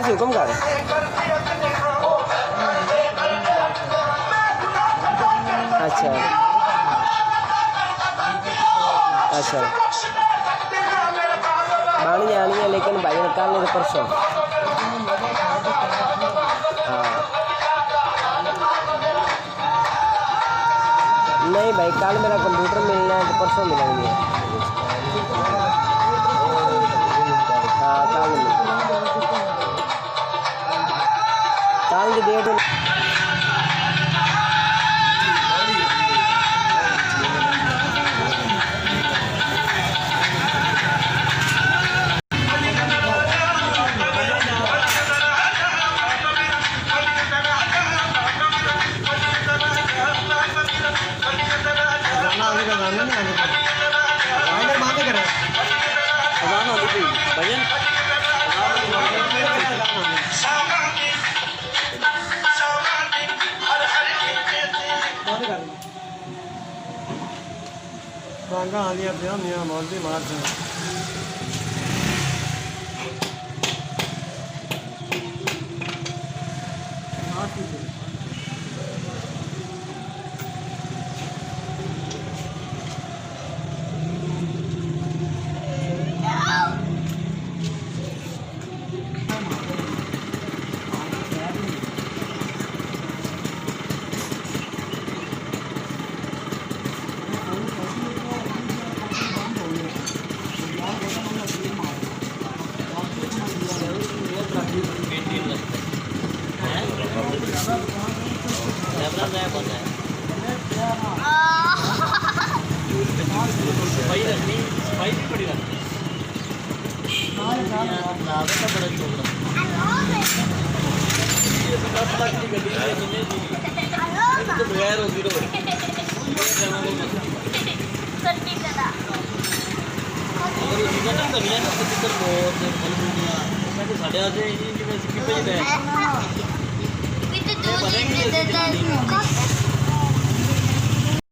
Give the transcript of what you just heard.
सी हुक्म कर। अच्छा अच्छा बाणी आनी है लेकिन भाई ने कल नहीं परसों। हाँ नहीं भाई कल मेरा कंप्यूटर मिलना है तो परसों मिलेंगे। हाँ कल की डेट बांगा आ गया था मियां मौलवी मार था। सफाई रखनी, सफाई भी बड़ी रखनी। नावे का बड़ा छोकरा। ये 10 लाख की गड्डी है जिन्हें दी। तो बगैर होगी तो। सच्ची कथा। अगर ये निकल ना कभी ना तो किधर मोर से फलूनिया। मैं साढ़े आधे ये कि मैं स्किप ही गए। भी तो 2 दिन